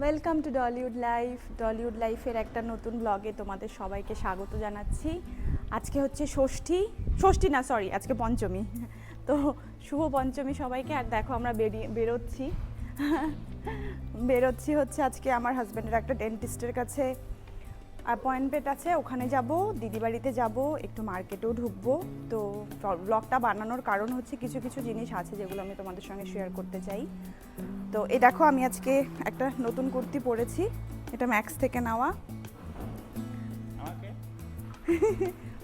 Welcome to Dhallywood লাইফের একটা নতুন ব্লগে তোমাদের সবাইকে স্বাগত জানাচ্ছি। আজকে হচ্ছে ষষ্ঠী না সরি আজকে পঞ্চমী। তো শুভ পঞ্চমী সবাইকে। আর দেখো আমরা বেরোচ্ছি হচ্ছে আজকে আমার হাজব্যান্ডের একটা ডেন্টিস্টের কাছে অ্যাপয়েন্টমেন্ট আছে, ওখানে যাব, দিদি বাড়িতে যাব, একটু মার্কেটেও ঢুকবো। তো ব্লগটা বানানোর কারণ হচ্ছে কিছু কিছু জিনিস আছে যেগুলো আমি তোমাদের সঙ্গে শেয়ার করতে চাই। তো এই দেখো আমি আজকে একটা নতুন কুর্তি পরেছি, এটা ম্যাক্স থেকে নেওয়া।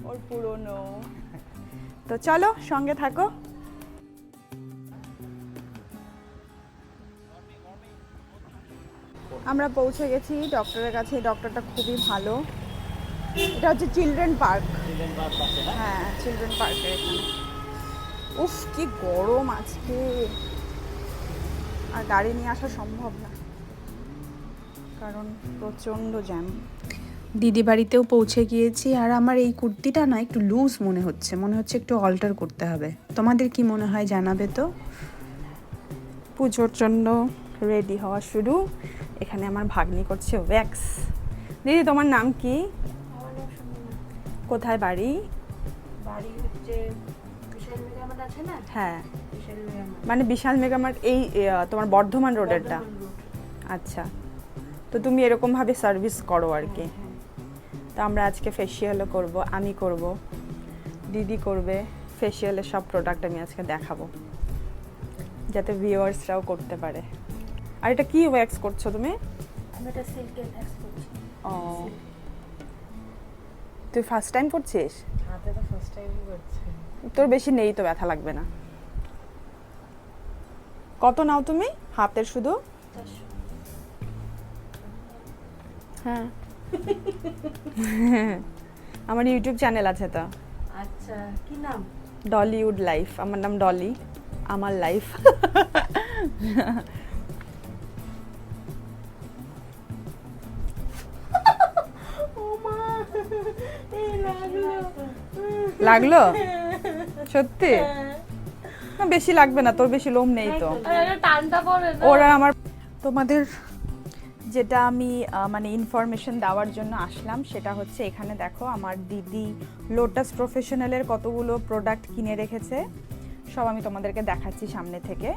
ওর পুরনো। তো চলো সঙ্গে থাকো। আমরা পৌঁছে গেছি ডক্টরের কাছে। ডক্টরটা খুবই ভালো। এটা হচ্ছে চিলড্রেন পার্ক। হ্যাঁ, চিলড্রেন পার্কের এখানে। উফ কি গরম আজকে, আর গাড়ি নিয়ে আসা সম্ভব না কারণ প্রচণ্ড জ্যাম। দিদি বাড়িতেও পৌঁছে গিয়েছি। আর আমার এই কুর্তিটা না একটু লুজ মনে হচ্ছে একটু অল্টার করতে হবে। তোমাদের কি মনে হয় জানাবে তো। পুজোর জন্য রেডি হওয়া শুরু। এখানে আমার ভাগ্নি করছে ওয়্যাক্স। দিদি তোমার নাম কি? কোথায় বাড়ি? বাড়ি হচ্ছে বিশাল মেগামার্ট আছে না? হ্যাঁ, বিশাল মেগামার্ট। মানে বিশাল মেগামার্ট এই তোমার বর্ধমান রোডেরটা? আচ্ছা, তো তুমি এরকমভাবে সার্ভিস করো আর কি। তো আমরা আজকে ফেসিয়ালও করব, আমি করব, দিদি করবে। ফেসিয়ালের সব প্রোডাক্ট আমি আজকে দেখাবো যাতে ভিউয়ার্সরাও করতে পারে। আর এটা কি ওয়্যাক্স করছো তুমি? আমি এটা সিল্কের ভ্যাক্স করছি। ও, তুই ফার্স্ট টাইম করছিস? হাতে তো ফার্স্ট টাইমই করছি। তোর বেশি নেই তো, ব্যথা লাগবে না। কত নাও তুমি হাতের শুধু? 400। হ্যাঁ। আমার ইউটিউব চ্যানেল আছে তো, আচ্ছা, কি নাম? ডলিউড লাইফ। আমার নাম ডলি, আমার লাইফ। ও মা, এই লাগলো সত্যি? না বেশি লাগবে না, তোর বেশি লোম নেই তো। আরে টানটা পড়ে না। ওরা আমার তোমাদের যেটা আমি মানে ইনফরমেশন দেওয়ার জন্য আসলাম সেটা হচ্ছে এখানে দেখো আমার দিদি লোটাস প্রফেশনালের কতগুলো প্রোডাক্ট কিনে রেখেছে। সব আমি তোমাদেরকে দেখাচ্ছি সামনে থেকে।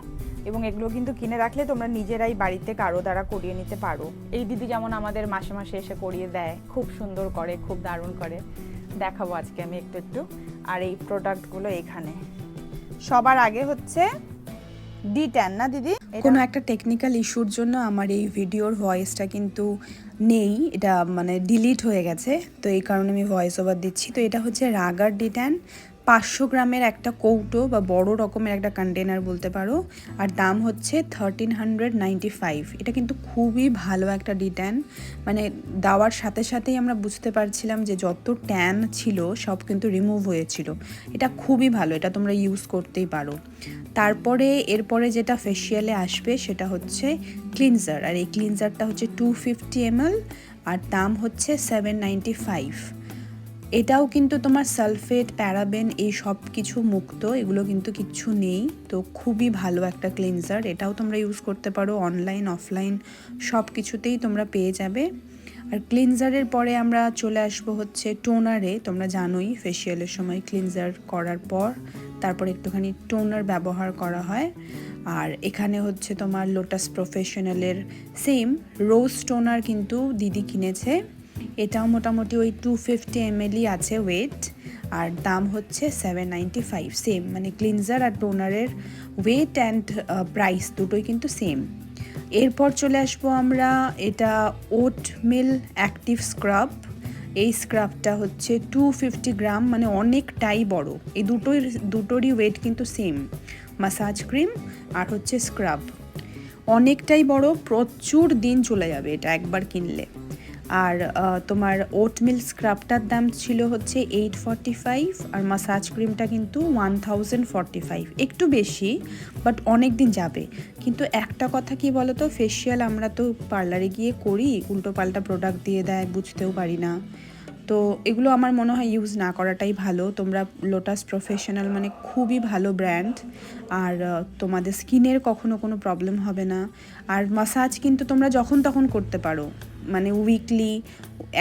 এবং এগুলো কিন্তু কিনে রাখলে তোমরা নিজেরাই বাড়িতে কারো দ্বারা করিয়ে নিতে পারো। এই দিদি যেমন আমাদের মাসে মাসে এসে করিয়ে দেয়, খুব সুন্দর করে, খুব দারুণ করে। দেখাবো আজকে আমি একটু। আর এই প্রোডাক্টগুলো এখানে সবার আগে হচ্ছে D10 না দিদি? কোনো একটা টেকনিক্যাল ইস্যুর জন্য আমার এই ভিডিওর ভয়েসটা কিন্তু নেই, এটা মানে ডিলিট হয়ে গেছে। তো এই কারণে আমি ভয়েস ওভার দিচ্ছি। তো এটা হচ্ছে রাগার D10, 500 গ্রামের একটা কৌটো বা বড় রকমের একটা কন্টেনার বলতে পারো। আর দাম হচ্ছে 1395। এটা কিন্তু খুবই ভালো একটা D10। মানে দেওয়ার সাথে সাথেই আমরা বুঝতে পারছিলাম যে যত ট্যান ছিল সব কিন্তু রিমুভ হয়েছিল। এটা খুবই ভালো, এটা তোমরা ইউজ করতেই পারো। তারপরে এরপরে যেটা ফেসিয়ালে আসবে সেটা হচ্ছে ক্লিনজার। আর এই ক্লিনজারটা হচ্ছে 250 ml আর দাম হচ্ছে 795। এটাও কিন্তু তোমার সালফেট, প্যারাবেন এই সব কিছু মুক্ত, এগুলো কিন্তু কিচ্ছু নেই। তো খুবই ভালো একটা ক্লিনজার, এটাও তোমরা ইউজ করতে পারো। অনলাইন অফলাইন সব কিছুতেই তোমরা পেয়ে যাবে। আর ক্লিনজারের পরে আমরা চলে আসবো হচ্ছে টোনারে। তোমরা জানোই ফেসিয়ালের সময় ক্লিনজার করার পর তারপর একটুখানি টোনার ব্যবহার করা হয়। আর এখানে হচ্ছে তোমার লোটাস প্রফেশনালের সেম রোজ টোনার কিন্তু দিদি কিনেছে। এটাও মোটামুটি ওই 250 ml আছে ওয়েট। আর দাম হচ্ছে 795। সেম মানে ক্লিনজার আর টোনারের ওয়েট অ্যান্ড প্রাইস দুটোই কিন্তু সেম। এরপর চলে আসবো আমরা, এটা ওটমিল অ্যাক্টিভ স্ক্রাব। এই স্ক্রাবটা হচ্ছে 250 গ্রাম, মানে অনেকটাই বড়। এই দুটোরই ওয়েট কিন্তু সেম। মাসাজ ক্রিম আর হচ্ছে স্ক্রাব, অনেকটাই বড়, প্রচুর দিন চলে যাবে এটা একবার কিনলে। আর তোমার ওটমিল স্ক্রাবটার দাম ছিল হচ্ছে 845 আর মাসাজ ক্রিমটা কিন্তু 1045। একটু বেশি বাট অনেক দিন যাবে। কিন্তু একটা কথা কি বলো তো, ফেসিয়াল আমরা তো পার্লারে গিয়ে করি, উল্টো পাল্টা প্রোডাক্ট দিয়ে দেয়, বুঝতেও পারি না। তো এগুলো আমার মনে হয় ইউজ না করাটাই ভালো। তোমরা লোটাস প্রফেশনাল মানে খুবই ভালো ব্র্যান্ড, আর তোমাদের স্কিনের কখনো কোনো প্রবলেম হবে না। আর মাসাজ কিন্তু তোমরা যখন তখন করতে পারো, মানে উইকলি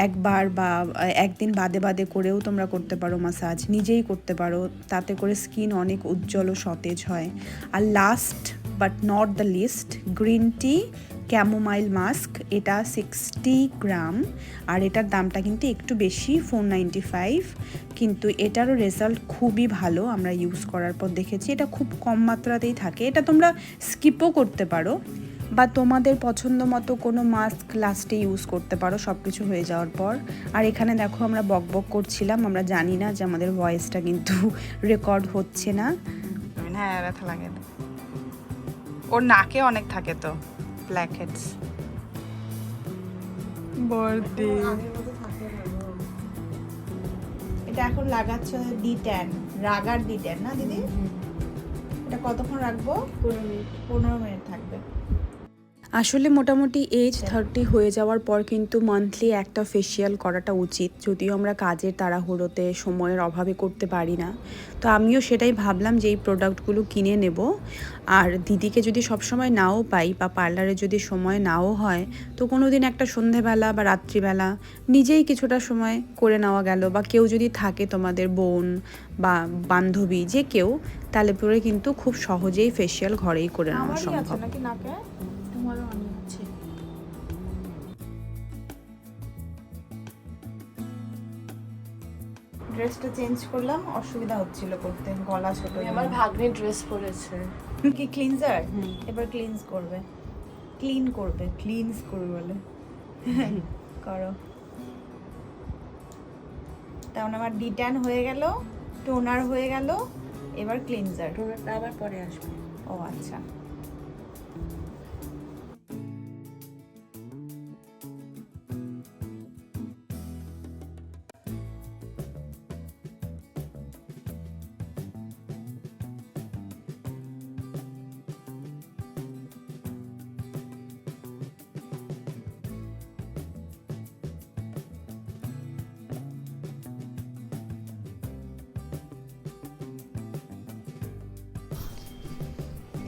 একবার বা একদিন বাদে বাদে করেও তোমরা করতে পারো মাসাজ, নিজেই করতে পারো, তাতে করে স্কিন অনেক উজ্জ্বল ও সতেজ হয়। আর last but not the least, green tea chamomile mask, এটা 60 গ্রাম, আর এটার দামটা কিন্তু একটু বেশি, 495, কিন্তু এটারও রেজাল্ট খুবই ভালো। আমরা ইউজ করার পর দেখেছি এটা খুব কম মাত্রাতেই থাকে। এটা তোমরা স্কিপও করতে পারো বা তোমাদের পছন্দ মতো কোনো মাস্ক লাস্টে ইউজ করতে পারো সব কিছু হয়ে যাওয়ার পর। আর এখানে দেখো আমরা বক বক করছিলাম, আমরা জানি না যে আমাদের ভয়েসটা কিন্তু রেকর্ড হচ্ছে না। হ্যাঁ, ব্যথা লাগে। ওর নাকে অনেক থাকে তো ব্ল্যাক হেডস। বর্দি এটা এখন লাগাচ্ছ D10, রাগার D10 না দিদি? এটা কতক্ষণ রাখবো? 15 মিনিট থাকবে। আসলে মোটামুটি এজ 30 হয়ে যাওয়ার পর কিন্তু মান্থলি একটা ফেসিয়াল করাটা উচিত, যদিও আমরা কাজের তাড়াহুড়োতে সময়ের অভাবে করতে পারি না। তো আমিও সেটাই ভাবলাম যে এই প্রোডাক্টগুলো কিনে নেব। আর দিদিকে যদি সবসময় নাও পাই বা পার্লারে যদি সময় নাও হয়, তো কোনো দিন একটা সন্ধেবেলা বা রাত্রিবেলা নিজেই কিছুটা সময় করে নেওয়া গেল, বা কেউ যদি থাকে তোমাদের বোন বা বান্ধবী যে কেউ, তাহলে পরে কিন্তু খুব সহজেই ফেসিয়াল ঘরেই করে নেওয়া সম্ভব। নাকি নাকে? তোমারও অনেক আছে। ড্রেসটা চেঞ্জ করলাম, অসুবিধা হচ্ছিল করতে, গলা ছোট। আমার ভাগ্নে ড্রেস পরেছে। কি ক্লিনজার? এবার ক্লিনস করবে, ক্লিন করবে, ক্লিনস করবে বলে করো। তেমন আমার D10 হয়ে গেল, টোনার হয়ে গেল, এবার ক্লিনজার। টোনারটা আবার পরে আসবে। ও আচ্ছা।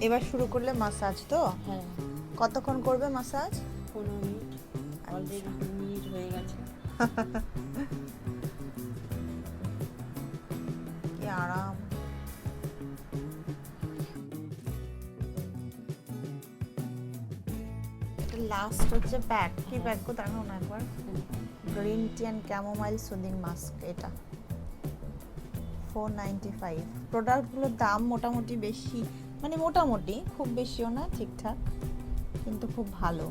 এবার শুরু করলে মাসাজ তো? হ্যাঁ, কতক্ষণ করবে মাসাজ? 15 মিনিট। অলরেডি 2 মিনিট হয়ে গেছে। কি আরাম। এটা লাস্ট হচ্ছে প্যাক। কি প্যাক কো দেখাও না একবার। Green tea and chamomile soothing mask, এটা 495। প্রোডাক্টগুলোর দাম মোটামুটি বেশি, মানে মোটামুটি খুব বেশিও না, ঠিকঠাক, কিন্তু খুব ভালো।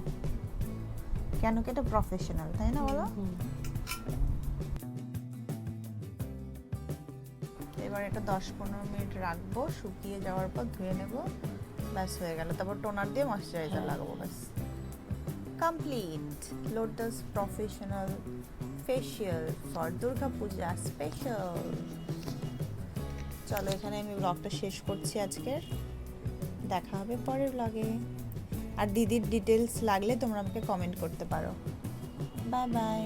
কেন কি এটা প্রফেশনাল, তাই না বলো? এবার এটা 10-15 মিনিট রাখবো, শুকিয়ে যাওয়ার পর ধুয়ে নেব, ব্যাস হয়ে গেল। তারপর টোনার দিয়ে ময়শ্চারাইজার লাগাবো, ব্যাস complete. Lotus professional facial for Durga Puja special. চলো এখানে আমি ব্লগটা শেষ করছি আজকের, দেখা হবে পরের ব্লগে। আর দিদির ডিটেলস লাগলে তোমরা আমাকে কমেন্ট করতে পারো। Bye bye.